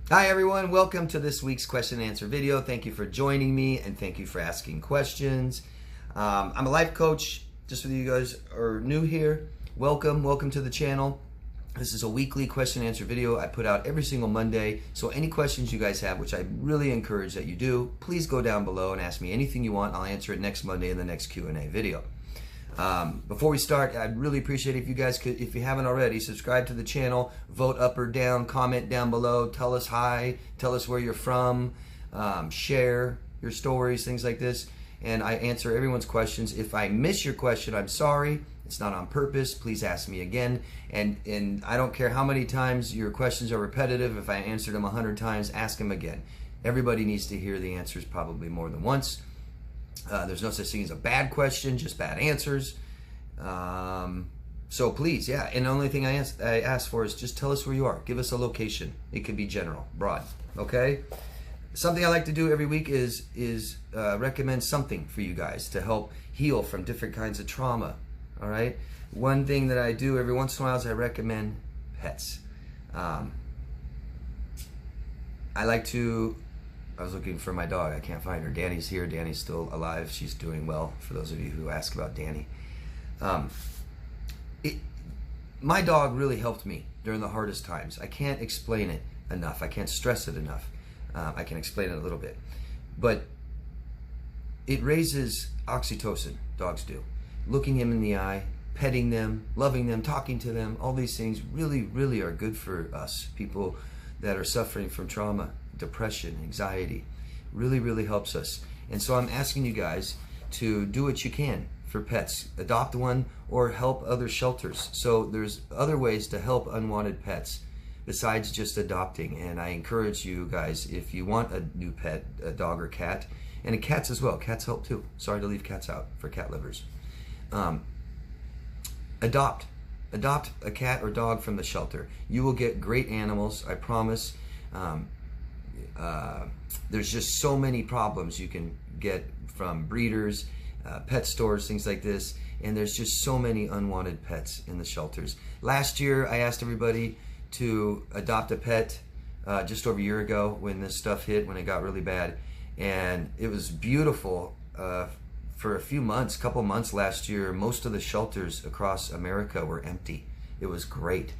Hi everyone, welcome to this week's question and answer video. Thank you for joining me and thank you for asking questions. I'm a life coach. Just for you guys are new here, welcome to the channel. This is a weekly question and answer video I put out every single Monday. So any questions you guys have, which I really encourage that you do, please go down below and ask me anything you want. I'll answer it next Monday in the next Q&A video. Before we start, I'd really appreciate if you guys could, if you haven't already, subscribe to the channel, vote up or down, comment down below, tell us hi, tell us where you're from, share your stories, things like this, and I answer everyone's questions. If I miss your question, I'm sorry. It's not on purpose. Please ask me again. And I don't care how many times your questions are repetitive. If I answered them 100 times, ask them again. Everybody needs to hear the answers probably more than once. There's no such thing as a bad question, just bad answers. So please, yeah. And the only thing I ask for is just tell us where you are. Give us a location. It could be general, broad. Okay. Something I like to do every week is recommend something for you guys to help heal from different kinds of trauma. All right. One thing that I do every once in a while is I recommend pets. I was looking for my dog. I can't find her. Danny's here. Danny's still alive. She's doing well, for those of you who ask about Danny. My dog really helped me during the hardest times. I can't explain it enough. I can't stress it enough. I can explain it a little bit. But it raises oxytocin, dogs do. Looking them in the eye, petting them, loving them, talking to them, all these things really are good for us, people that are suffering from trauma, depression, anxiety. Really helps us. And so I'm asking you guys to do what you can for pets. Adopt one or help other shelters. So there's other ways to help unwanted pets besides just adopting. And I encourage you guys, if you want a new pet, a dog or cat, and cats as well. Cats help too. Sorry to leave cats out for cat lovers. Adopt a cat or dog from the shelter. You will get great animals, I promise. There's just so many problems you can get from breeders, pet stores, things like this, and there's just so many unwanted pets in the shelters. Last year I asked everybody to adopt a pet just over a year ago when this stuff hit, when it got really bad, and it was beautiful. For a few months, couple months last year, most of the shelters across America were empty. It was great.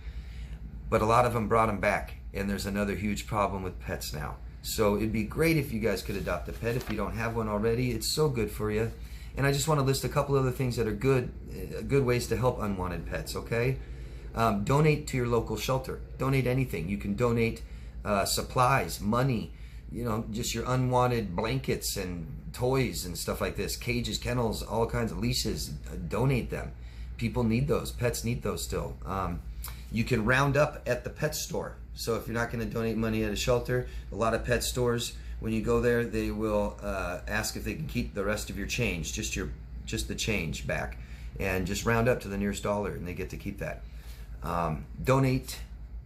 But a lot of them brought them back, and there's another huge problem with pets now. So it'd be great if you guys could adopt a pet if you don't have one already. It's so good for you. And I just want to list a couple other things that are good ways to help unwanted pets, okay? Donate to your local shelter. Donate anything. You can donate supplies, money, you know, just your unwanted blankets and toys and stuff like this, cages, kennels, all kinds of leashes. Donate them. People need those. Pets need those still. You can round up at the pet store. So if you're not going to donate money at a shelter, a lot of pet stores, when you go there, they will ask if they can keep the rest of your change, just the change back, and just round up to the nearest dollar, and they get to keep that. Donate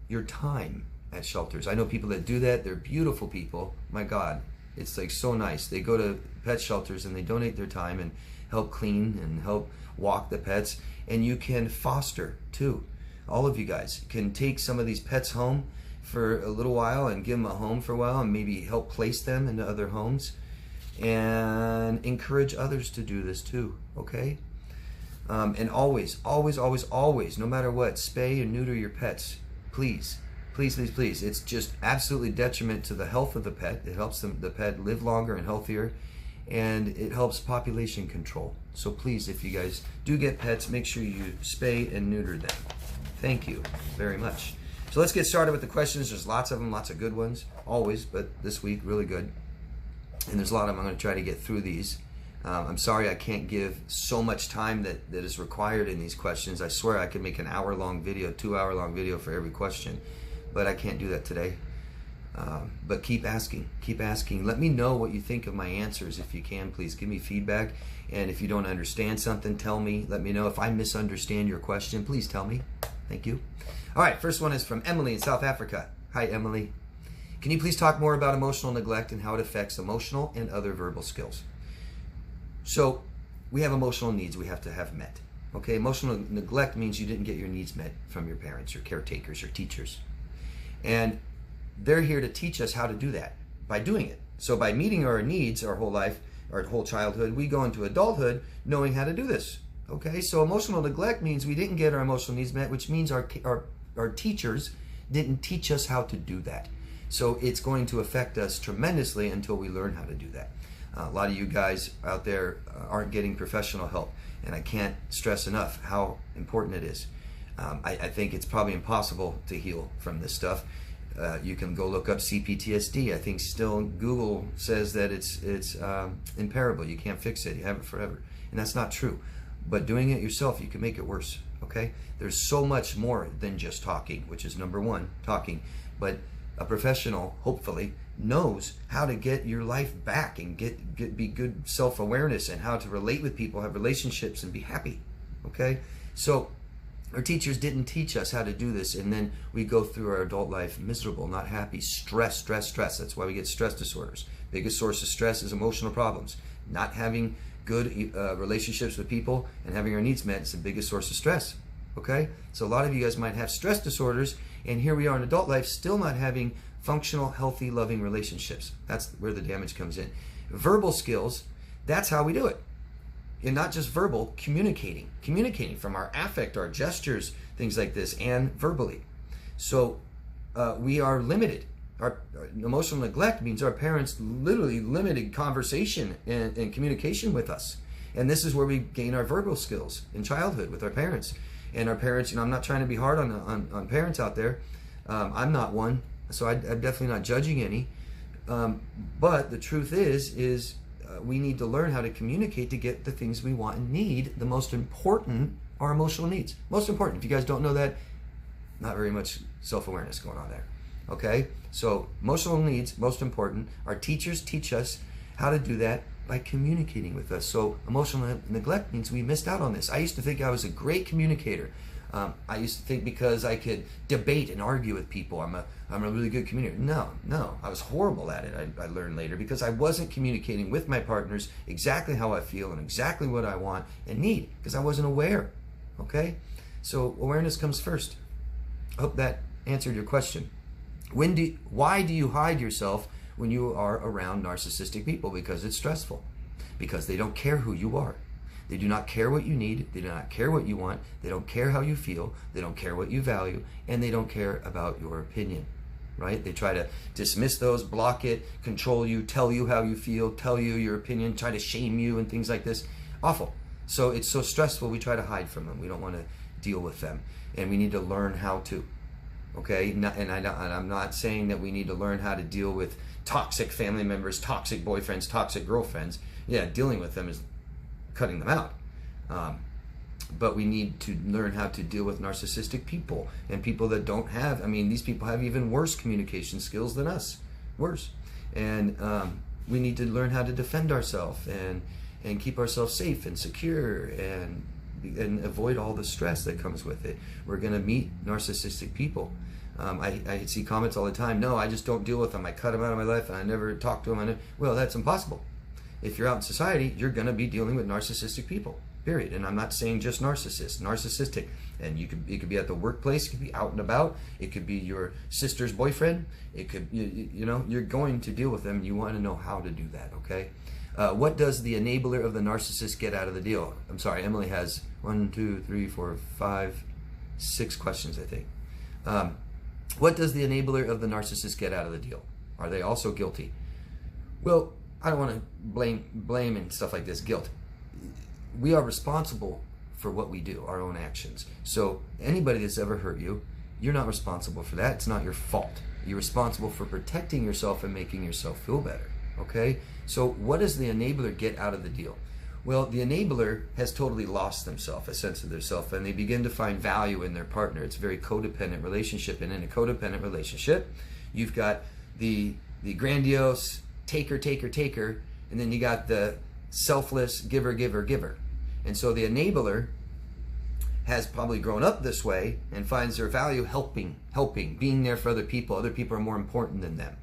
your time at shelters. I know people that do that. They're beautiful people. My God, it's like so nice. They go to pet shelters and they donate their time and help clean and help walk the pets. And you can foster too. All of you guys can take some of these pets home for a little while and give them a home for a while and maybe help place them into other homes, and encourage others to do this too, okay? And always, no matter what, spay and neuter your pets. Please. It's just absolutely detriment to the health of the pet. It helps the pet live longer and healthier, and it helps population control. So please, if you guys do get pets, make sure you spay and neuter them. Thank you very much. So let's get started with the questions. There's lots of them, lots of good ones, always, but this week, really good. And there's a lot of them. I'm going to try to get through these. I'm sorry I can't give so much time that is required in these questions. I swear I could make an hour-long video, 2-hour-long video for every question, but I can't do that today. But keep asking. Let me know what you think of my answers if you can, please. Give me feedback. And if you don't understand something, tell me. Let me know. If I misunderstand your question, please tell me. Thank you. All right, first one is from Emily in South Africa. Hi, Emily. Can you please talk more about emotional neglect and how it affects emotional and other verbal skills? So we have emotional needs we have to have met. Okay, emotional neglect means you didn't get your needs met from your parents, your caretakers, your teachers. And they're here to teach us how to do that by doing it. So by meeting our needs our whole life, our whole childhood, we go into adulthood knowing how to do this. Okay, so emotional neglect means we didn't get our emotional needs met, which means our teachers didn't teach us how to do that. So it's going to affect us tremendously until we learn how to do that. A lot of you guys out there aren't getting professional help, and I can't stress enough how important it is. I think it's probably impossible to heal from this stuff. You can go look up cptsd. I think still Google says that it's imparable. You can't fix it. You have it forever. And that's not true. But doing it yourself, you can make it worse. Okay? There's so much more than just talking, which is number one, talking. But a professional, hopefully, knows how to get your life back and be good self-awareness and how to relate with people, have relationships, and be happy. Okay? So our teachers didn't teach us how to do this, and then we go through our adult life miserable, not happy, stress. That's why we get stress disorders. Biggest source of stress is emotional problems. Not having good relationships with people and having our needs met is the biggest source of stress. Okay? So a lot of you guys might have stress disorders, and here we are in adult life still not having functional, healthy, loving relationships. That's where the damage comes in. Verbal skills, that's how we do it. And not just verbal, communicating from our affect, our gestures, things like this, and verbally. So we are limited. Our emotional neglect means our parents literally limited conversation and communication with us. And this is where we gain our verbal skills in childhood with our parents. And our parents, I'm not trying to be hard on parents out there. I'm not one, so I'm definitely not judging any. But the truth is we need to learn how to communicate to get the things we want and need. The most important are emotional needs. Most important. If you guys don't know that, not very much self-awareness going on there. Okay? So emotional needs, most important. Our teachers teach us how to do that by communicating with us. So emotional neglect means we missed out on this. I used to think I was a great communicator. I used to think because I could debate and argue with people, I'm a really good communicator. No, I was horrible at it. I learned later because I wasn't communicating with my partners exactly how I feel and exactly what I want and need because I wasn't aware. Okay, so awareness comes first. I hope that answered your question. Why do you hide yourself when you are around narcissistic people? Because it's stressful. Because they don't care who you are. They do not care what you need. They do not care what you want. They don't care how you feel. They don't care what you value. And they don't care about your opinion, right? They try to dismiss those, block it, control you, tell you how you feel, tell you your opinion, try to shame you and things like this. Awful. So it's so stressful, we try to hide from them. We don't want to deal with them. And we need to learn how to. Okay? And I'm not saying that we need to learn how to deal with toxic family members, toxic boyfriends, toxic girlfriends. Yeah, dealing with them is cutting them out. But we need to learn how to deal with narcissistic people and people that don't have, these people have even worse communication skills than us. Worse. And we need to learn how to defend ourselves and keep ourselves safe and secure and avoid all the stress that comes with it. We're going to meet narcissistic people. I see comments all the time, no, I just don't deal with them. I cut them out of my life and I never talk to them. Well, that's impossible. If you're out in society, you're going to be dealing with narcissistic people, period. And I'm not saying just narcissist, narcissistic. And it could be at the workplace, it could be out and about, it could be your sister's boyfriend, it could, you're going to deal with them. You want to know how to do that, okay? What does the enabler of the narcissist get out of the deal? I'm sorry, Emily has 1, 2, 3, 4, 5, 6 questions, I think. What does the enabler of the narcissist get out of the deal? Are they also guilty? Well, I don't want to blame and stuff like this, guilt. We are responsible for what we do, our own actions. So anybody that's ever hurt you, you're not responsible for that. It's not your fault. You're responsible for protecting yourself and making yourself feel better, okay? So what does the enabler get out of the deal? Well, the enabler has totally lost themselves, a sense of their self, and they begin to find value in their partner. It's a very codependent relationship, and in a codependent relationship, you've got the grandiose taker, and then you got the selfless giver. And so the enabler has probably grown up this way and finds their value helping, being there for other people. Other people are more important than them.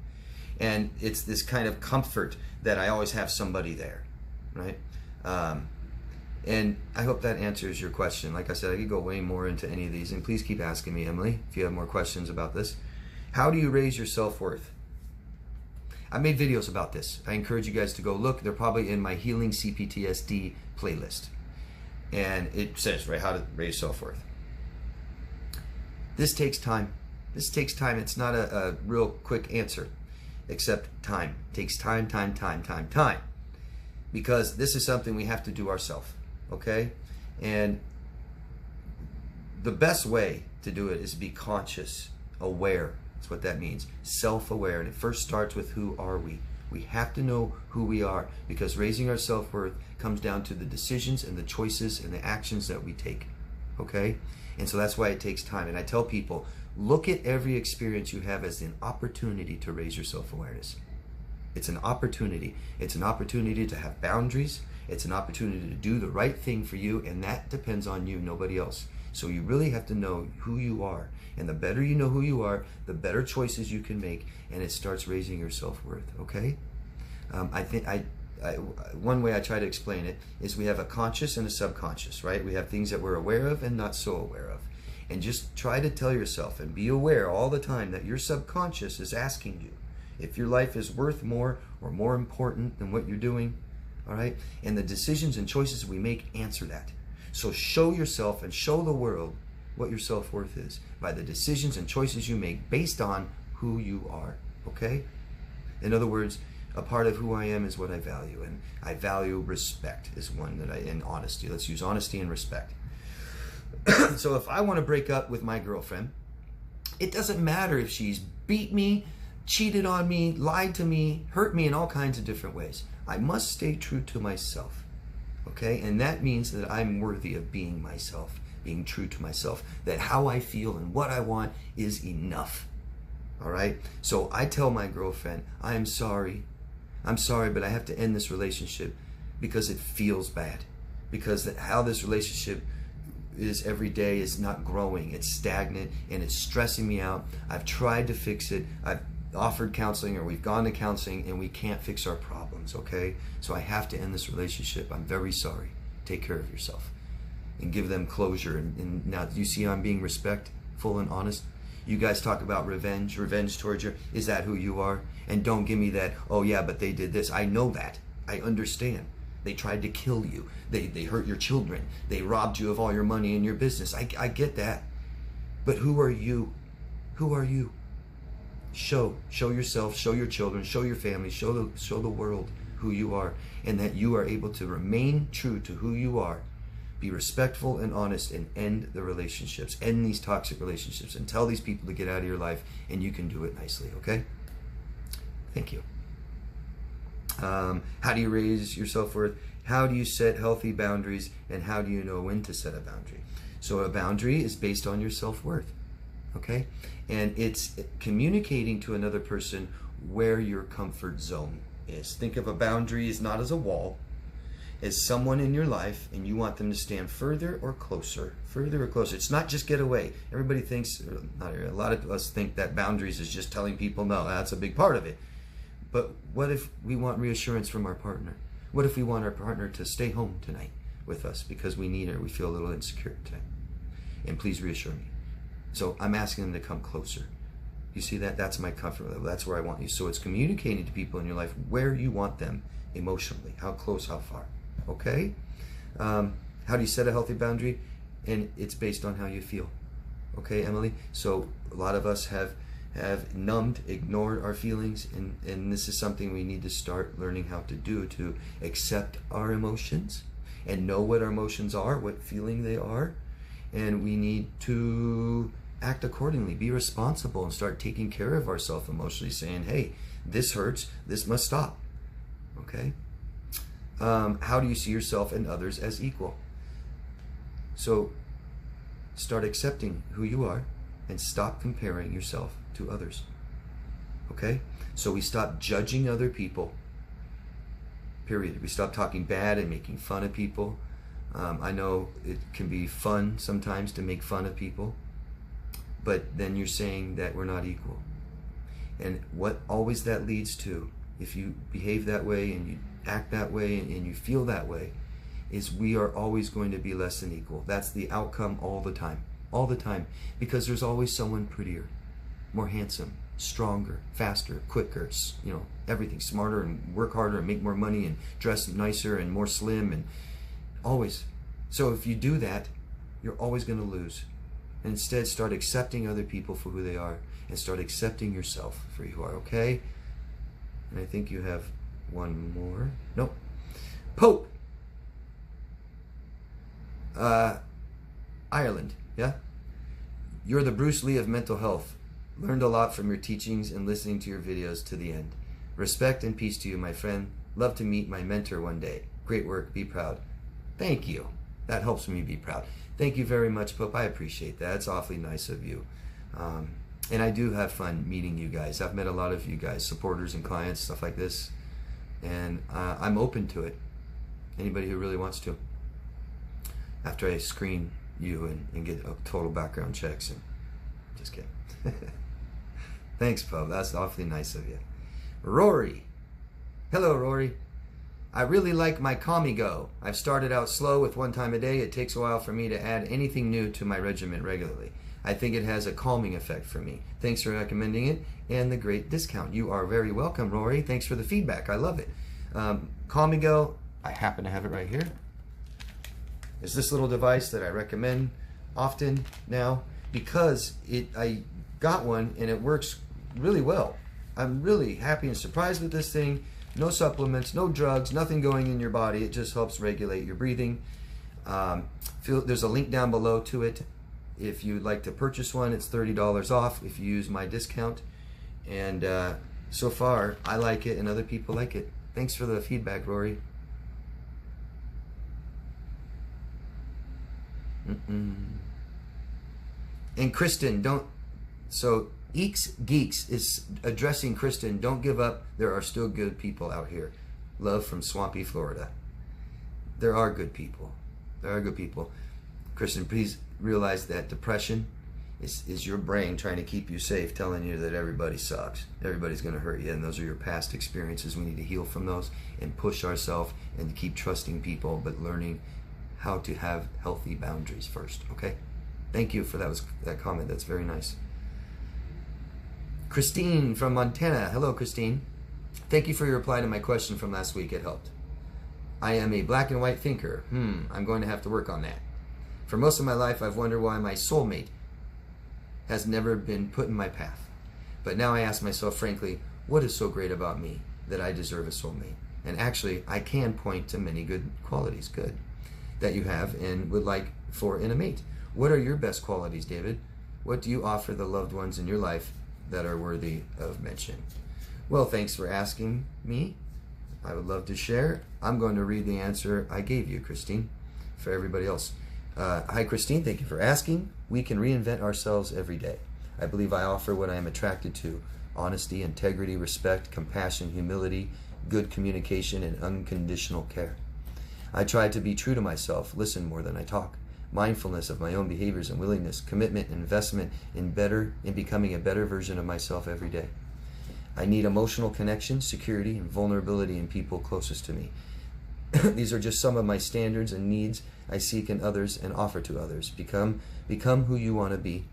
And it's this kind of comfort that I always have somebody there, right? And I hope that answers your question. Like I said, I could go way more into any of these, and please keep asking me, Emily, if you have more questions about this. How do you raise your self-worth? I made videos about this. I encourage you guys to go look. They're probably in my Healing CPTSD playlist. And it says, right, how to raise self-worth. This takes time. This takes time. It's not a real quick answer, except time. It takes time. Because this is something we have to do ourselves, okay? And the best way to do it is be conscious, aware. That's what that means. Self-aware. And it first starts with, who are we? We have to know who we are, because raising our self-worth comes down to the decisions and the choices and the actions that we take, okay? And so that's why it takes time. And I tell people, look at every experience you have as an opportunity to raise your self-awareness. It's an opportunity. It's an opportunity to have boundaries. It's an opportunity to do the right thing for you, and that depends on you, nobody else. So you really have to know who you are. And the better you know who you are, the better choices you can make, and it starts raising your self-worth, okay? One way I try to explain it is we have a conscious and a subconscious, right? We have things that we're aware of and not so aware of. And just try to tell yourself and be aware all the time that your subconscious is asking you if your life is worth more or more important than what you're doing, all right? And the decisions and choices we make answer that. So show yourself and show the world what your self-worth is by the decisions and choices you make based on who you are, okay? In other words, a part of who I am is what I value, and I value respect is one that and honesty. Let's use honesty and respect. So if I want to break up with my girlfriend, it doesn't matter if she's beat me, cheated on me, lied to me, hurt me in all kinds of different ways. I must stay true to myself, okay? And that means that I'm worthy of being myself, being true to myself, that how I feel and what I want is enough, all right? So I tell my girlfriend, I'm sorry, but I have to end this relationship because it feels bad, because how this relationship is every day is not growing. It's stagnant and it's stressing me out. I've tried to fix it. I've offered counseling, or we've gone to counseling, and we can't fix our problems, okay? So I have to end this relationship. I'm very sorry. Take care of yourself and give them closure. And now, do you see how I'm being respectful and honest? You guys talk about revenge towards you. Is that who you are? And don't give me that, oh yeah, but they did this. I know that. I understand. They tried to kill you. They hurt your children. They robbed you of all your money and your business. I get that. But who are you? Who are you? Show yourself, show your children, show your family, show the world who you are, and that you are able to remain true to who you are. Be respectful and honest, and end the relationships, end these toxic relationships, and tell these people to get out of your life, and you can do it nicely, okay? Thank you. How do you raise your self-worth? How do you set healthy boundaries, and how do you know when to set a boundary? So a boundary is based on your self-worth, okay? And it's communicating to another person where your comfort zone is. Think of a boundary as not as a wall, as someone in your life, and you want them to stand further or closer. It's not just get away. Everybody thinks, a lot of us think that boundaries is just telling people no. That's a big part of it. But what if we want reassurance from our partner? What if we want our partner to stay home tonight with us because we need her, we feel a little insecure tonight? And please reassure me. So I'm asking them to come closer. You see that? That's my comfort level. That's where I want you. So it's communicating to people in your life where you want them emotionally. How close, how far. Okay? How do you set a healthy boundary? And it's based on how you feel. Okay, Emily? So a lot of us have numbed, ignored our feelings, and this is something we need to start learning how to do, to accept our emotions and know what our emotions are, what feeling they are, and we need to act accordingly, be responsible, and start taking care of ourselves emotionally, saying, hey, this hurts, this must stop, okay? How do you see yourself and others as equal? So start accepting who you are and stop comparing yourself to others, okay? So we stop judging other people, period. We stop talking bad and making fun of people. I know it can be fun sometimes to make fun of people, but then you're saying that we're not equal. And what always that leads to, if you behave that way and you act that way and you feel that way, is we are always going to be less than equal. That's the outcome all the time, because there's always someone prettier, more handsome, stronger, faster, quicker, you know, everything, smarter, and work harder and make more money and dress nicer and more slim, and always. So if you do that, you're always going to lose. And instead, start accepting other people for who they are and start accepting yourself for who you are, okay? And I think you have one more. Nope. Pope. Ireland, yeah? You're the Bruce Lee of mental health. Learned a lot from your teachings and listening to your videos to the end. Respect and peace to you, my friend. Love to meet my mentor one day. Great work. Be proud. Thank you. That helps me be proud. Thank you very much, Pope. I appreciate that. It's awfully nice of you. And I do have fun meeting you guys. I've met a lot of you guys, supporters and clients, stuff like this. And I'm open to it. Anybody who really wants to. After I screen you and get a total background checks. And just kidding. Thanks, Pope. That's awfully nice of you. Rory. Hello, Rory. I really like my Comigo. I've started out slow with 1 time a day. It takes a while for me to add anything new to my regimen regularly. I think it has a calming effect for me. Thanks for recommending it and the great discount. You are very welcome, Rory. Thanks for the feedback. I love it. Comigo, I happen to have it right here. Is this little device that I recommend often now because I got one and it works really well. I'm really happy and surprised with this thing. No supplements, no drugs, nothing going in your body. It just helps regulate your breathing. There's a link down below to it. If you'd like to purchase one, it's $30 off if you use my discount. And so far, I like it and other people like it. Thanks for the feedback, Rory. And Kristen, so Eeks Geeks is addressing Kristen. Don't give up. There are still good people out here. Love from Swampy, Florida. There are good people. There are good people. Kristen, please realize that depression is your brain trying to keep you safe, telling you that everybody sucks. Everybody's going to hurt you, and those are your past experiences. We need to heal from those and push ourselves and keep trusting people, but learning how to have healthy boundaries first, okay? Thank you for that comment. That's very nice. Christine from Montana. Hello, Christine. Thank you for your reply to my question from last week. It helped. I am a black and white thinker. I'm going to have to work on that. For most of my life, I've wondered why my soulmate has never been put in my path. But now I ask myself, frankly, what is so great about me that I deserve a soulmate? And actually, I can point to many good qualities, that you have and would like for in a mate. What are your best qualities, David? What do you offer the loved ones in your life that are worthy of mention? Well, thanks for asking me. I would love to share. I'm going to read the answer I gave you, Christine, for everybody else. Hi, Christine. Thank you for asking. We can reinvent ourselves every day. I believe I offer what I am attracted to: honesty, integrity, respect, compassion, humility, good communication, and unconditional care. I try to be true to myself, listen more than I talk, mindfulness of my own behaviors and willingness, commitment, investment in becoming a better version of myself every day. I need emotional connection, security, and vulnerability in people closest to me. These are just some of my standards and needs I seek in others and offer to others. Become who you want to be.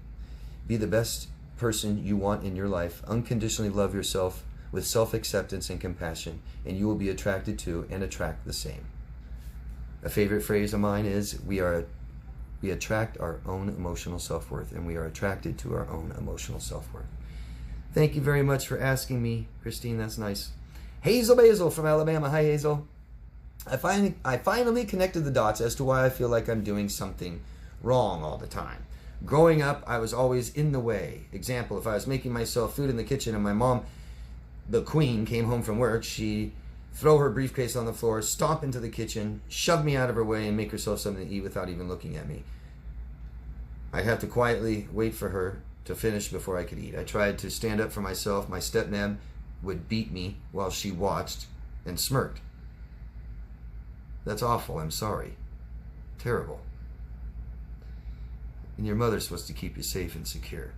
Be the best person you want in your life. Unconditionally love yourself with self-acceptance and compassion, and you will be attracted to and attract the same. A favorite phrase of mine is, we attract our own emotional self-worth, and we are attracted to our own emotional self-worth. Thank you very much for asking me, Christine. That's nice. Hazel Basil from Alabama. Hi, Hazel. I finally connected the dots as to why I feel like I'm doing something wrong all the time. Growing up, I was always in the way. Example, if I was making myself food in the kitchen and my mom, the queen, came home from work, she'd throw her briefcase on the floor, stomp into the kitchen, shove me out of her way, and make herself something to eat without even looking at me. I'd have to quietly wait for her to finish before I could eat. I tried to stand up for myself. My stepdad would beat me while she watched and smirked. That's awful. I'm sorry. Terrible. And your mother's supposed to keep you safe and secure.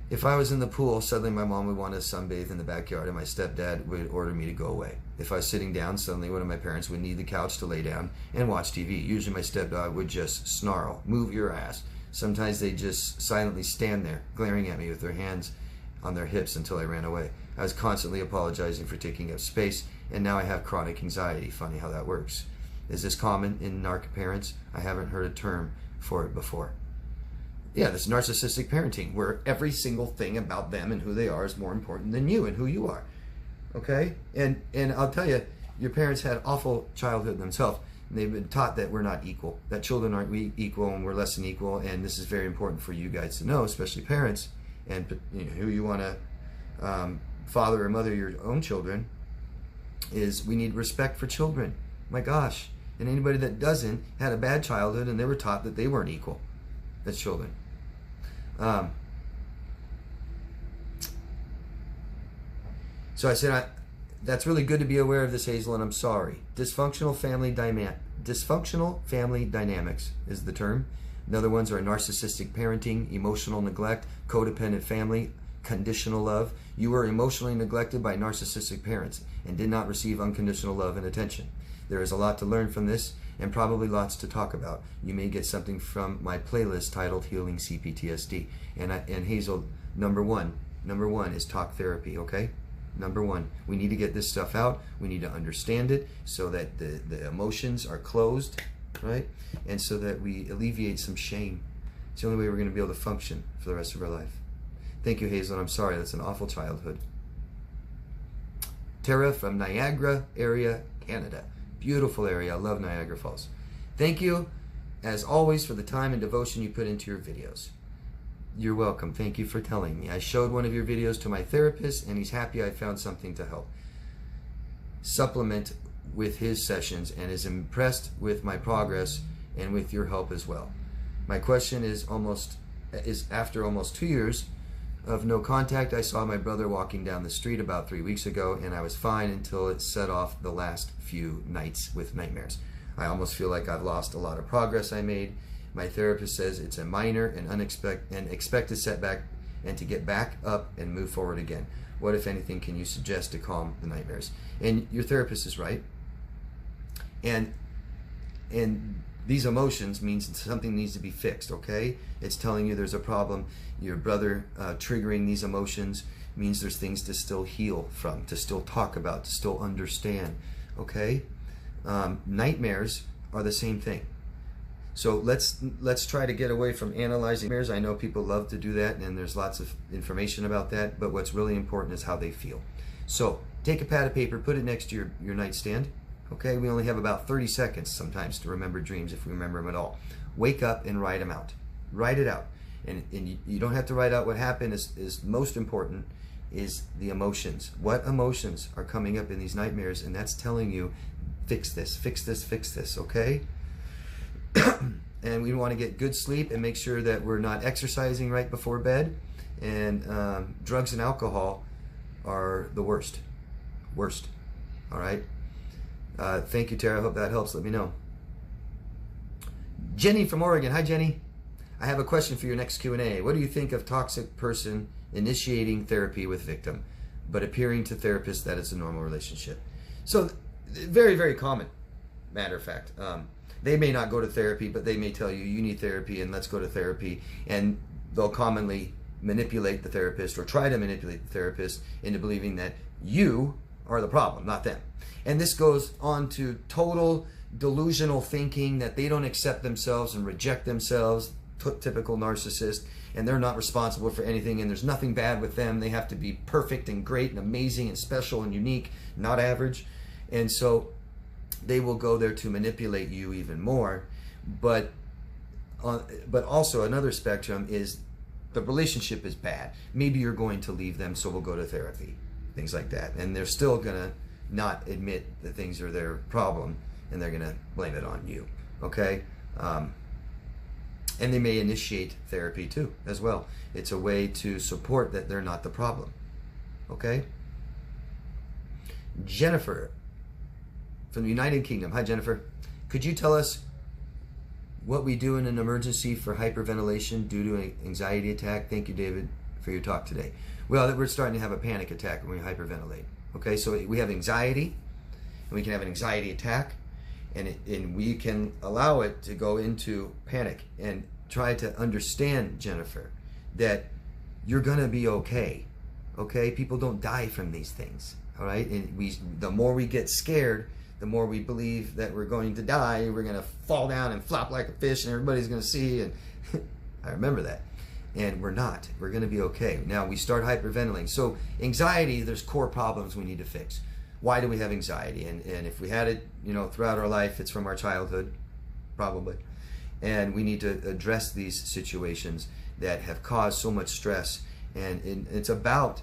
If I was in the pool, suddenly my mom would want to sunbathe in the backyard and my stepdad would order me to go away. If I was sitting down, suddenly one of my parents would need the couch to lay down and watch TV. Usually my stepdad would just snarl, "Move your ass." Sometimes they just silently stand there, glaring at me with their hands on their hips until I ran away. I was constantly apologizing for taking up space, and now I have chronic anxiety. Funny how that works. Is this common in narc parents? I haven't heard a term for it before. Yeah, this narcissistic parenting, where every single thing about them and who they are is more important than you and who you are. Okay? And I'll tell you, your parents had awful childhood themselves. They've been taught that we're not equal, that children aren't equal and we're less than equal, and this is very important for you guys to know, especially parents, and who you want to father or mother your own children, is we need respect for children. My gosh. And anybody that doesn't had a bad childhood and they were taught that they weren't equal as children. So I said, that's really good to be aware of this, Hazel, and I'm sorry. Dysfunctional family dynamics is the term. The other ones are narcissistic parenting, emotional neglect, codependent family, conditional love. You were emotionally neglected by narcissistic parents and did not receive unconditional love and attention. There is a lot to learn from this and probably lots to talk about. You may get something from my playlist titled Healing CPTSD. And Hazel, number one is talk therapy, okay? Number one, we need to get this stuff out. We need to understand it so that the emotions are closed, right? And so that we alleviate some shame. It's the only way we're going to be able to function for the rest of our life. Thank you, Hazel, and I'm sorry. That's an awful childhood. Tara from Niagara area, Canada. Beautiful area. I love Niagara Falls. Thank you, as always, for the time and devotion you put into your videos. You're welcome. Thank you for telling me. I showed one of your videos to my therapist, and he's happy I found something to help supplement with his sessions and is impressed with my progress and with your help as well. My question is after almost 2 years of no contact, I saw my brother walking down the street about 3 weeks ago, and I was fine until it set off the last few nights with nightmares. I almost feel like I've lost a lot of progress I made. My therapist says it's a minor and expected setback, and to get back up and move forward again. What, if anything, can you suggest to calm the nightmares? And your therapist is right. And these emotions means something needs to be fixed, okay? It's telling you there's a problem. Your brother triggering these emotions means there's things to still heal from, to still talk about, to still understand, okay? Nightmares are the same thing. So let's try to get away from analyzing nightmares. I know people love to do that, and there's lots of information about that, but what's really important is how they feel. So take a pad of paper, put it next to your nightstand. Okay, we only have about 30 seconds sometimes to remember dreams, if we remember them at all. Wake up and write them out. Write it out. And you don't have to write out what happened. Is most important is the emotions. What emotions are coming up in these nightmares? And that's telling you, fix this, fix this, fix this, okay? And we want to get good sleep and make sure that we're not exercising right before bed. And drugs and alcohol are the worst. Worst. All right? Thank you, Tara. I hope that helps. Let me know. Jenny from Oregon. Hi, Jenny. I have a question for your next Q&A. What do you think of toxic person initiating therapy with victim, but appearing to therapist that it's a normal relationship? So, very, very common, matter of fact. They may not go to therapy, but they may tell you, you need therapy and let's go to therapy. And they'll commonly manipulate the therapist or try to manipulate the therapist into believing that you are the problem, not them. And this goes on to total delusional thinking that they don't accept themselves and reject themselves, typical narcissist, and they're not responsible for anything and there's nothing bad with them. They have to be perfect and great and amazing and special and unique, not average. And so they will go there to manipulate you even more. But also another spectrum is the relationship is bad. Maybe you're going to leave them, so we'll go to therapy. Things like that. And they're still going to not admit that things are their problem, and they're going to blame it on you. Okay? And they may initiate therapy too, as well. It's a way to support that they're not the problem. Okay? Jennifer from the United Kingdom. Hi, Jennifer. Could you tell us what we do in an emergency for hyperventilation due to an anxiety attack? Thank you, David, for your talk today. Well, we're starting to have a panic attack when we hyperventilate. Okay, so we have anxiety, and we can have an anxiety attack, and we can allow it to go into panic. And try to understand, Jennifer, that you're going to be okay. Okay, people don't die from these things. All right, and the more we get scared, the more we believe that we're going to die. We're going to fall down and flop like a fish, and everybody's going to see. And I remember that. And we're not. We're going to be okay. Now we start hyperventilating. So anxiety, there's core problems we need to fix. Why do we have anxiety? And if we had it, throughout our life, it's from our childhood, probably. And we need to address these situations that have caused so much stress. And it's about,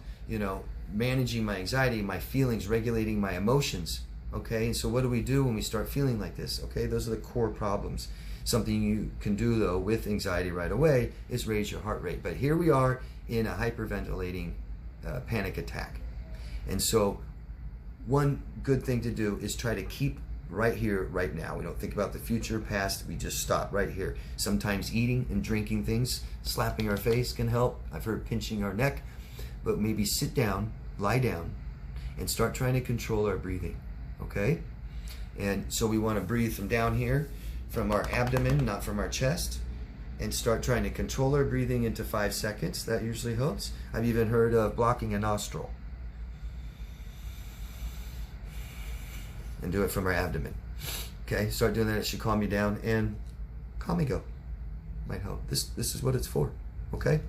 managing my anxiety, my feelings, regulating my emotions. Okay, and so what do we do when we start feeling like this? Okay, those are the core problems. Something you can do, though, with anxiety right away is raise your heart rate. But here we are in a hyperventilating panic attack. And so one good thing to do is try to keep right here, right now. We don't think about the future, past. We just stop right here. Sometimes eating and drinking things, slapping our face can help. I've heard pinching our neck. But maybe sit down, lie down, and start trying to control our breathing. Okay? And so we want to breathe from down here, from our abdomen, not from our chest, and start trying to control our breathing into 5 seconds. That usually helps. I've even heard of blocking a nostril. And do it from our abdomen. Okay? Start doing that. It should calm you down and calm and go. Might help. This is what it's for. Okay?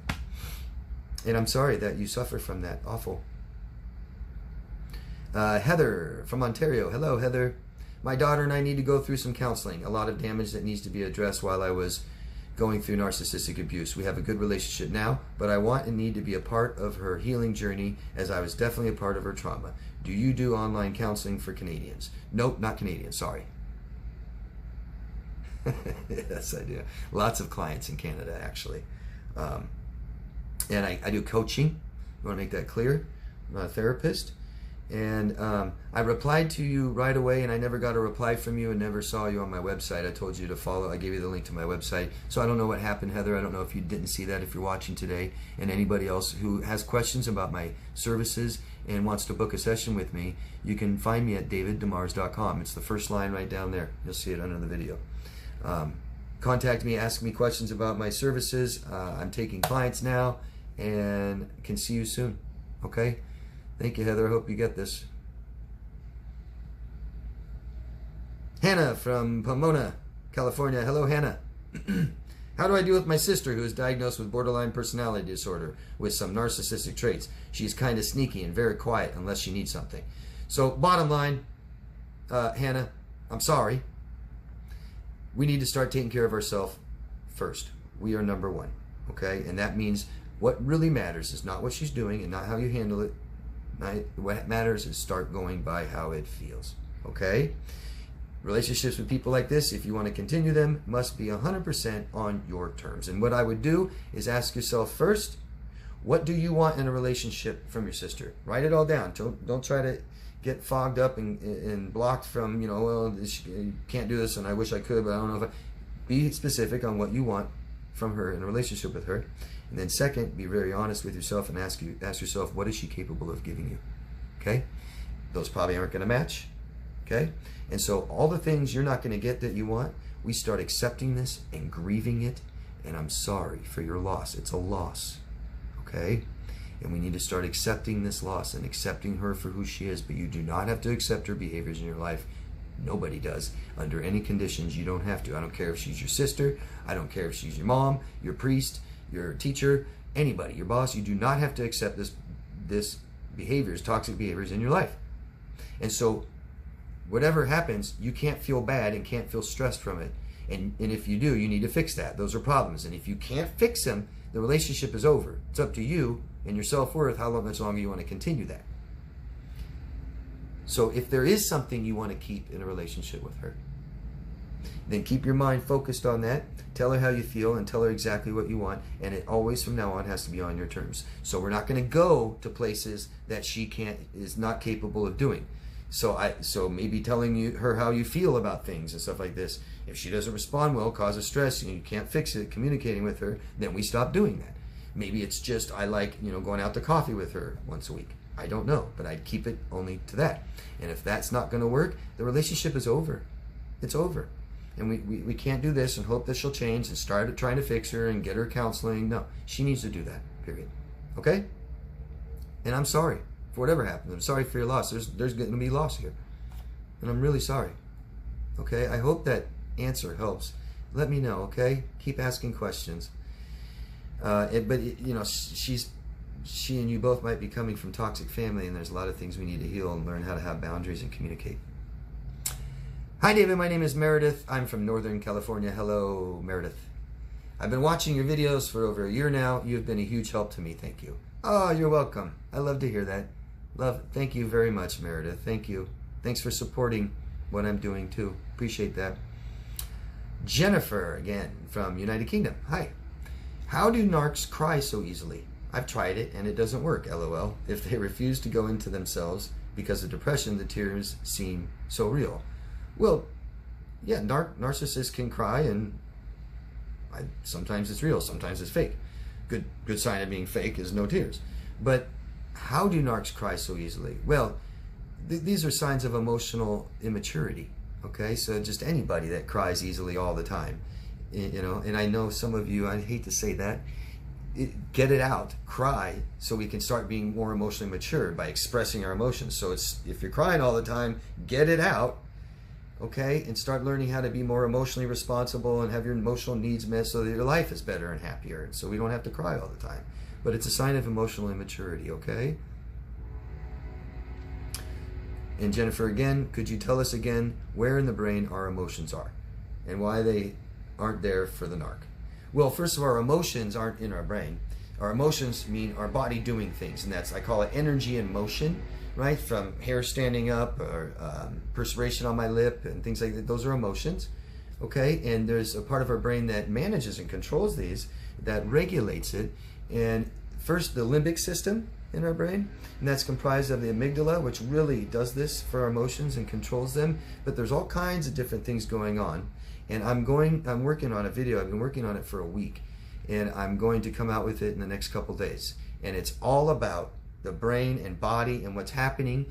And I'm sorry that you suffer from that. Awful. Heather from Ontario. Hello, Heather. My daughter and I need to go through some counseling. A lot of damage that needs to be addressed while I was going through narcissistic abuse. We have a good relationship now, but I want and need to be a part of her healing journey, as I was definitely a part of her trauma. Do you do online counseling for Canadians? Nope, not Canadians. Sorry. Yes, I do. Lots of clients in Canada, actually. And I do coaching. I want to make that clear. I'm not a therapist. And I replied to you right away, and I never got a reply from you and never saw you on my website. I told you to follow. I gave you the link to my website. So I don't know what happened, Heather. I don't know if you didn't see that, if you're watching today. And anybody else who has questions about my services and wants to book a session with me, you can find me at daviddemars.com. It's the first line right down there. You'll see it under the video. Contact me, ask me questions about my services. I'm taking clients now, and can see you soon. Okay? Thank you, Heather. I hope you get this. Hannah from Pomona, California. Hello, Hannah. How do I deal with my sister who is diagnosed with borderline personality disorder with some narcissistic traits? She's kind of sneaky and very quiet unless she needs something. So, bottom line, Hannah, I'm sorry. We need to start taking care of ourselves first. We are number one. Okay? And that means what really matters is not what she's doing and not how you handle it. What matters is start going by how it feels. Okay? Relationships with people like this, if you want to continue them, must be 100% on your terms. And what I would do is ask yourself first, what do you want in a relationship from your sister? Write it all down. Don't try to get fogged up and blocked from, well, you can't do this and I wish I could, but I don't know if I... Be specific on what you want from her in a relationship with her. And then second, be very honest with yourself and ask yourself, what is she capable of giving you? Okay? Those probably aren't going to match. Okay? And so all the things you're not going to get that you want, we start accepting this and grieving it. And I'm sorry for your loss. It's a loss. Okay? And we need to start accepting this loss and accepting her for who she is. But you do not have to accept her behaviors in your life. Nobody does. Under any conditions, you don't have to. I don't care if she's your sister. I don't care if she's your mom, your priest, your teacher, anybody, your boss. You do not have to accept this behaviors, toxic behaviors in your life. And so whatever happens, you can't feel bad and can't feel stressed from it. And if you do, you need to fix that. Those are problems. And if you can't fix them, the relationship is over. It's up to you and your self-worth how much longer you want to continue that. So if there is something you want to keep in a relationship with her, then keep your mind focused on that. Tell her how you feel and tell her exactly what you want. And it always from now on has to be on your terms. So we're not going to go to places that she is not capable of doing. So maybe telling her how you feel about things and stuff like this. If she doesn't respond well, causes stress, and you can't fix it, communicating with her, then we stop doing that. Maybe it's just I like, going out to coffee with her once a week. I don't know, but I'd keep it only to that. And if that's not going to work, the relationship is over. It's over. And we can't do this and hope that she'll change and start trying to fix her and get her counseling. No, she needs to do that, period. Okay? And I'm sorry for whatever happened. I'm sorry for your loss. There's going to be loss here. And I'm really sorry. Okay? I hope that answer helps. Let me know, okay? Keep asking questions. But you know, she and you both might be coming from toxic family, and there's a lot of things we need to heal and learn how to have boundaries and communicate. Hi, David. My name is Meredith. I'm from Northern California. Hello, Meredith. I've been watching your videos for over a year now. You've been a huge help to me. Thank you. Oh, you're welcome. I love to hear that. Thank you very much, Meredith. Thank you. Thanks for supporting what I'm doing too. Appreciate that. Jennifer, again, from United Kingdom. Hi. How do narcs cry so easily? I've tried it and it doesn't work, LOL. If they refuse to go into themselves because of depression, the tears seem so real. Well, yeah, narcissists can cry, and sometimes it's real, sometimes it's fake. Good sign of being fake is no tears. But how do narcs cry so easily? Well, these are signs of emotional immaturity. Okay, so just anybody that cries easily all the time, you know, and I know some of you, I hate to say that, get it out, cry, so we can start being more emotionally mature by expressing our emotions. So if you're crying all the time, get it out, okay, and start learning how to be more emotionally responsible and have your emotional needs met so that your life is better and happier, so we don't have to cry all the time. But it's a sign of emotional immaturity, okay? And Jennifer, again, could you tell us again where in the brain our emotions are and why they aren't there for the narc? Well, first of all, our emotions aren't in our brain. Our emotions mean our body doing things, and that's, I call it energy in motion, right? From hair standing up or perspiration on my lip and things like that. Those are emotions, okay? And there's a part of our brain that manages and controls these, that regulates it. And first, the limbic system in our brain, and that's comprised of the amygdala, which really does this for our emotions and controls them. But there's all kinds of different things going on. And I'm working on a video. I've been working on it for a week, and I'm going to come out with it in the next couple days. And it's all about the brain and body and what's happening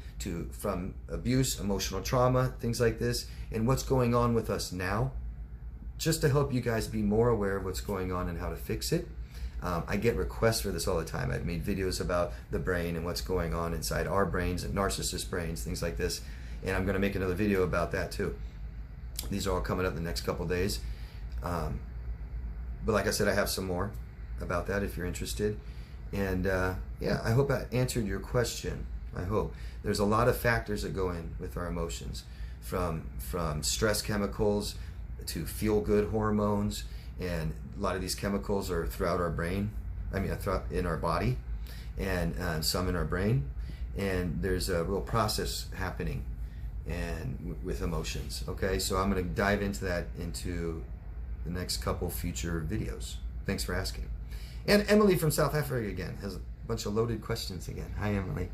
from abuse, emotional trauma, things like this, and what's going on with us now, just to help you guys be more aware of what's going on and how to fix it. I get requests for this all the time. I've made videos about the brain and what's going on inside our brains and narcissist brains, things like this. And I'm going to make another video about that too. These are all coming up in the next couple days. But like I said, I have some more about that if you're interested. And yeah, I hope I answered your question. I hope. There's a lot of factors that go in with our emotions, from stress chemicals to feel-good hormones. And a lot of these chemicals are throughout our brain, in our body, and some in our brain. And there's a real process happening with emotions. Okay, so I'm going to dive into that into the next couple future videos. Thanks for asking. And Emily from South Africa again has a bunch of loaded questions again. Hi, Emily.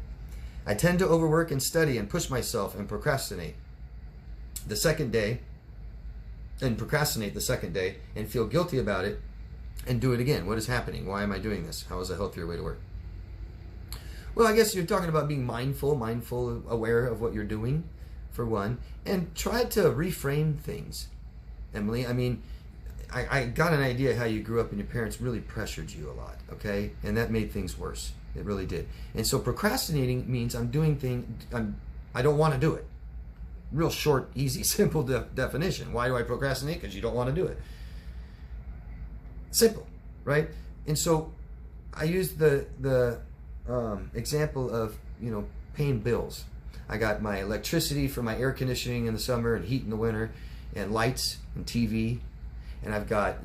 I tend to overwork and study and push myself and procrastinate the second day, and feel guilty about it and do it again. What is happening? Why am I doing this? How is a healthier way to work? Well, I guess you're talking about being mindful, aware of what you're doing, for one, and try to reframe things, Emily. I mean, I got an idea how you grew up and your parents really pressured you a lot, okay? And that made things worse. It really did. And so procrastinating means I'm doing things, I don't want to do it. Real short, easy, simple definition. Why do I procrastinate? Because you don't want to do it. Simple, right? And so I used the example of, paying bills. I got my electricity for my air conditioning in the summer and heat in the winter, and lights and TV, and I've got,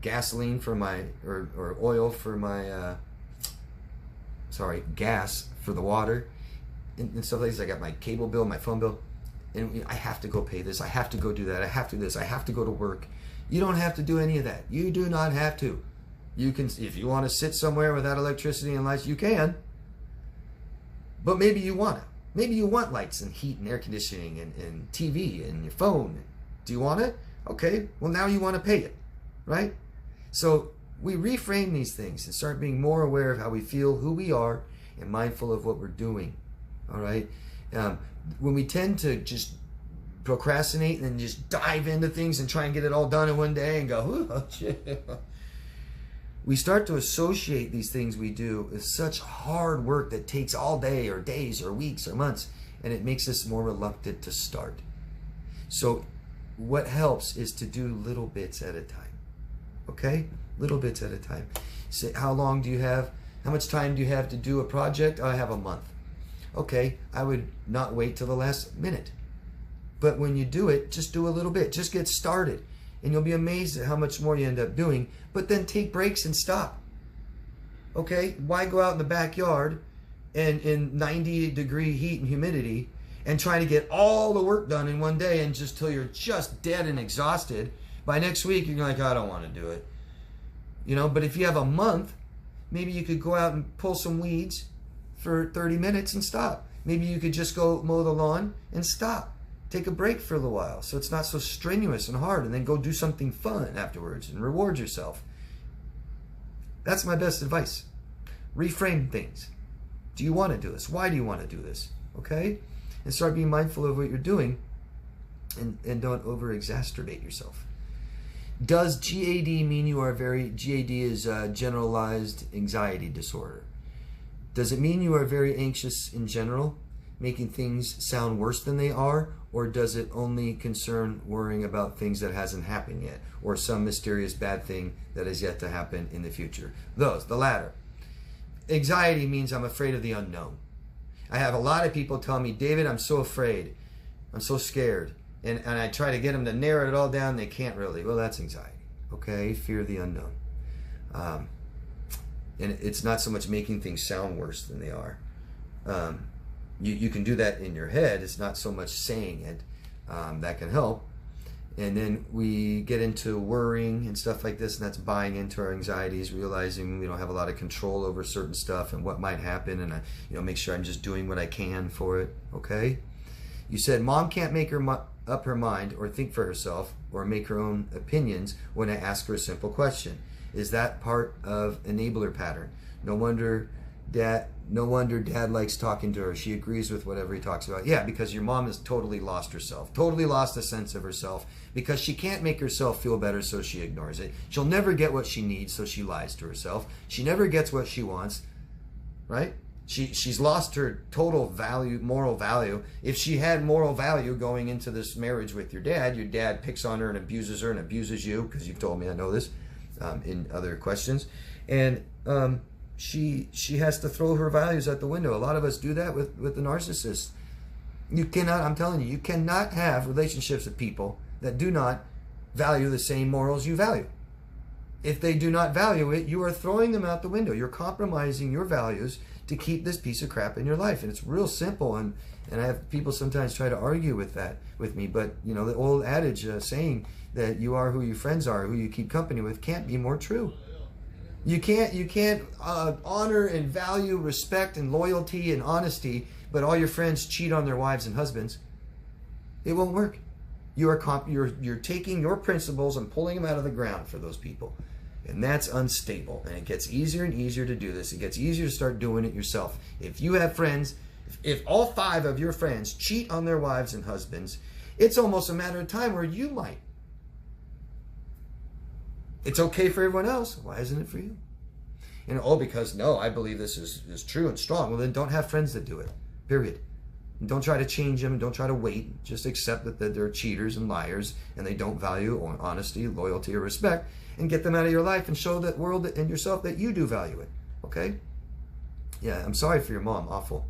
gasoline for my, or oil for my, gas for the water and stuff like this. I got my cable bill, my phone bill, and I have to go pay this. I have to go do that. I have to do this. I have to go to work. You don't have to do any of that. You do not have to. You can, if you want to sit somewhere without electricity and lights, you can. But maybe you want to. Maybe you want lights and heat and air conditioning and TV and your phone. Do you want it? Okay, well now you want to pay it, right? So we reframe these things and start being more aware of how we feel, who we are, and mindful of what we're doing, all right? When we tend to just procrastinate and then just dive into things and try and get it all done in one day and go, oh, shit. we start to associate these things we do with such hard work that takes all day or days or weeks or months, and it makes us more reluctant to start. So what helps is to do little bits at a time. Okay? Little bits at a time. Say, how long do you have? How much time do you have to do a project? I have a month. Okay, I would not wait till the last minute. But when you do it, just do a little bit. Just get started. And you'll be amazed at how much more you end up doing. But then take breaks and stop. Okay? Why go out in the backyard and in 90-degree heat and humidity and try to get all the work done in one day and just till you're just dead and exhausted? By next week, you're like, I don't want to do it. You know, but if you have a month, maybe you could go out and pull some weeds for 30 minutes and stop. Maybe you could just go mow the lawn and stop. Take a break for a little while so it's not so strenuous and hard, and then go do something fun afterwards and reward yourself. That's my best advice. Reframe things. Do you want to do this? Why do you want to do this? Okay? And start being mindful of what you're doing, and don't over-exacerbate yourself. Does GAD mean you are GAD is generalized anxiety disorder? Does it mean you are very anxious in general, making things sound worse than they are, or does it only concern worrying about things that hasn't happened yet, or some mysterious bad thing that is yet to happen in the future? The latter. Anxiety means I'm afraid of the unknown. I have a lot of people tell me, David, I'm so afraid. I'm so scared. And I try to get them to narrow it all down. They can't really. Well, that's anxiety. Okay? Fear of the unknown. And it's not so much making things sound worse than they are. You can do that in your head. It's not so much saying it. That can help. And then we get into worrying and stuff like this, and that's buying into our anxieties, realizing we don't have a lot of control over certain stuff and what might happen, and I make sure I'm just doing what I can for it. Okay? You said mom can't make up her mind or think for herself or make her own opinions when I ask her a simple question. Is that part of enabler pattern? No wonder dad likes talking to her. She agrees with whatever he talks about. Yeah, because your mom has totally lost herself, totally lost a sense of herself, because she can't make herself feel better, so she ignores it. She'll never get what she needs, so she lies to herself. She never gets what she wants, right? She's lost her total value, moral value. If she had moral value going into this marriage with your dad picks on her and abuses you, because you've told me, I know this, in other questions. And she has to throw her values out the window. A lot of us do that with the narcissist. You cannot, I'm telling you, you cannot have relationships with people that do not value the same morals you value. If they do not value it, you are throwing them out the window. You're compromising your values to keep this piece of crap in your life. And it's real simple. And I have people sometimes try to argue with that with me. But, you know, the old adage saying that you are who your friends are, who you keep company with, can't be more true. You can't honor and value respect and loyalty and honesty, but all your friends cheat on their wives and husbands. It won't work. You're taking your principles and pulling them out of the ground for those people. And that's unstable. And it gets easier and easier to do this. It gets easier to start doing it yourself. If you have friends, if all 5 of your friends cheat on their wives and husbands, it's almost a matter of time where you might. It's okay for everyone else. Why isn't it for you? And because, no, I believe this is true and strong. Well, then don't have friends that do it. Period. And don't try to change them. Don't try to wait. Just accept that they're cheaters and liars and they don't value honesty, loyalty, or respect, and get them out of your life and show that world and yourself that you do value it. Okay? Yeah, I'm sorry for your mom. Awful.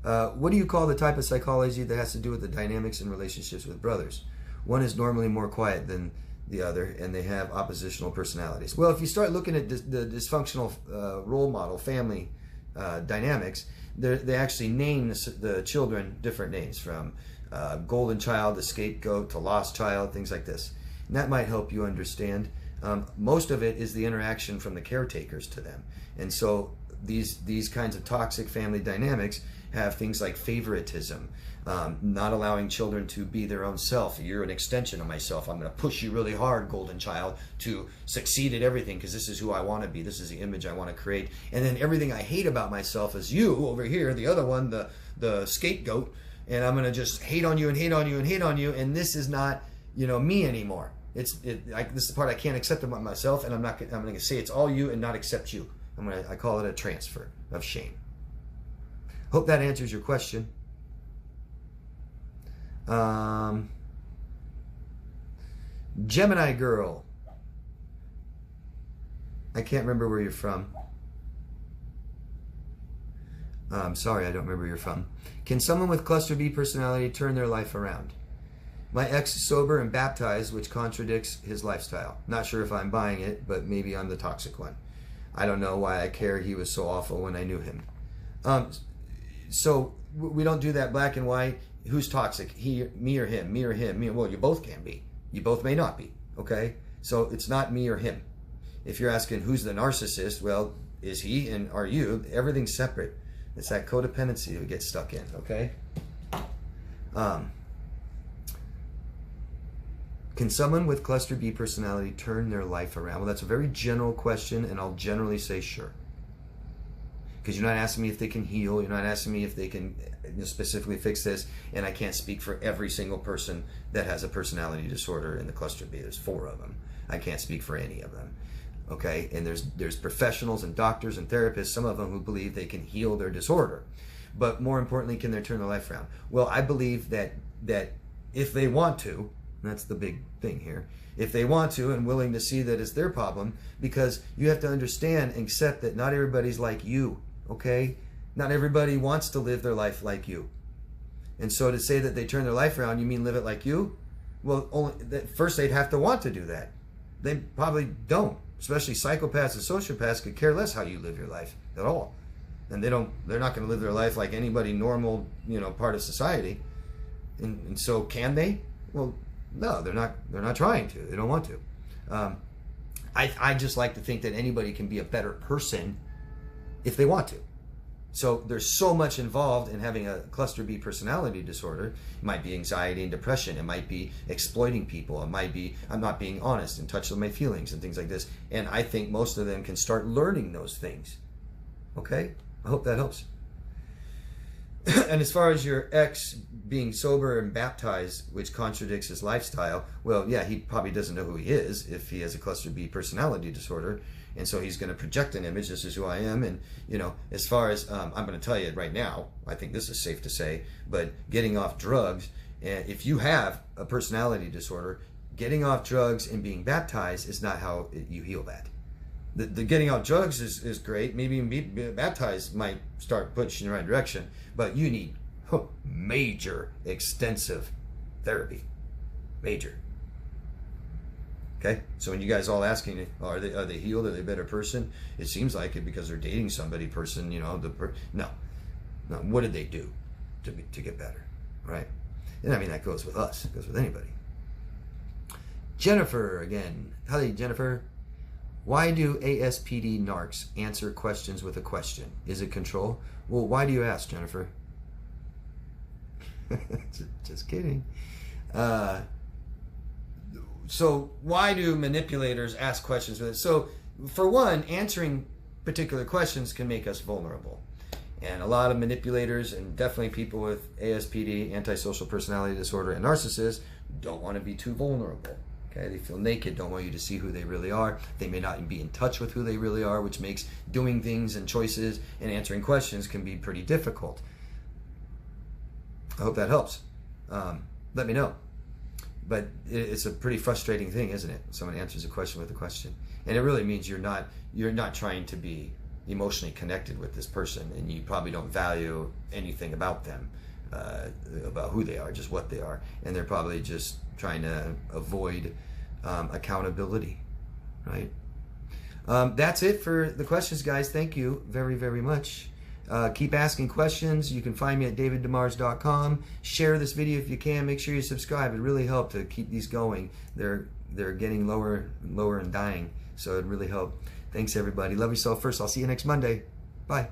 What do you call the type of psychology that has to do with the dynamics in relationships with brothers? One is normally more quiet than the other, and they have oppositional personalities. Well, if you start looking at the dysfunctional role model family dynamics, they actually name the children different names, from golden child to scapegoat to lost child, things like this. And that might help you understand. Most of it is the interaction from the caretakers to them. And so these kinds of toxic family dynamics have things like favoritism, not allowing children to be their own self. You're an extension of myself. I'm going to push you really hard, golden child, to succeed at everything because this is who I want to be. This is the image I want to create. And then everything I hate about myself is you over here, the other one, the scapegoat. And I'm going to just hate on you and hate on you and hate on you. And this is not, me anymore. This is the part I can't accept about myself, and I'm going to say it's all you and not accept you. I call it a transfer of shame. Hope that answers your question. Gemini girl. I can't remember where you're from. I'm sorry, I don't remember where you're from. Can someone with cluster B personality turn their life around? My ex is sober and baptized, which contradicts his lifestyle. Not sure if I'm buying it, but maybe I'm the toxic one. I don't know why I care. He was so awful when I knew him. So we don't do that black and white. Who's toxic? He, me, or him? Me or him? Me. Well, you both can be. You both may not be. Okay? So it's not me or him. If you're asking who's the narcissist, well, is he and are you? Everything's separate. It's that codependency that we get stuck in. Okay? Can someone with cluster B personality turn their life around? Well, that's a very general question, and I'll generally say sure. Because you're not asking me if they can heal. You're not asking me if they can specifically fix this. And I can't speak for every single person that has a personality disorder in the cluster B. There's 4 of them. I can't speak for any of them. Okay? And there's professionals and doctors and therapists, some of them who believe they can heal their disorder. But more importantly, can they turn their life around? Well, I believe that if they want to, that's the big thing here. If they want to and willing to see that it's their problem, because you have to understand and accept that not everybody's like you, okay? Not everybody wants to live their life like you. And so to say that they turn their life around, you mean live it like you? Well, first they'd have to want to do that. They probably don't. Especially psychopaths and sociopaths could care less how you live your life at all. And they're not going to live their life like anybody normal, part of society. And so can they? Well, no, they're not trying to. They don't want to. I just like to think that anybody can be a better person if they want to. So there's so much involved in having a cluster B personality disorder. It might be anxiety and depression. It might be exploiting people. It might be I'm not being honest and touch with my feelings and things like this. And I think most of them can start learning those things. Okay? I hope that helps. And as far as your ex being sober and baptized, which contradicts his lifestyle, well, yeah, he probably doesn't know who he is if he has a cluster B personality disorder. And so he's going to project an image. This is who I am. And, as far as I'm going to tell you right now, I think this is safe to say, but getting off drugs, if you have a personality disorder, getting off drugs and being baptized is not how you heal that. The getting off drugs is great. Maybe even being baptized might start pushing you in the right direction, but you need major, extensive therapy. Major. Okay, so when you guys all asking, are they healed? Are they a better person? It seems like it because they're dating somebody. No. What did they do to get better, right? And I mean that goes with us. It goes with anybody. Jennifer again. Hi, Jennifer. Why do ASPD narcs answer questions with a question? Is it control? Well, why do you ask, Jennifer? Just kidding. So why do manipulators ask questions with it? So for one, answering particular questions can make us vulnerable. And a lot of manipulators and definitely people with ASPD, antisocial personality disorder, and narcissists don't want to be too vulnerable. Okay, they feel naked, don't want you to see who they really are. They may not be in touch with who they really are, which makes doing things and choices and answering questions can be pretty difficult. I hope that helps. Let me know. But it's a pretty frustrating thing, isn't it? Someone answers a question with a question, and it really means you're not trying to be emotionally connected with this person, and you probably don't value anything about them, about who they are, just what they are, and they're probably just trying to avoid accountability, right? That's it for the questions, guys. Thank you very, very much. Keep asking questions. You can find me at daviddemars.com. Share this video if you can. Make sure you subscribe. It really helped to keep these going. They're getting lower and lower and dying, so it really helped. Thanks, everybody. Love yourself first. I'll see you next Monday. Bye.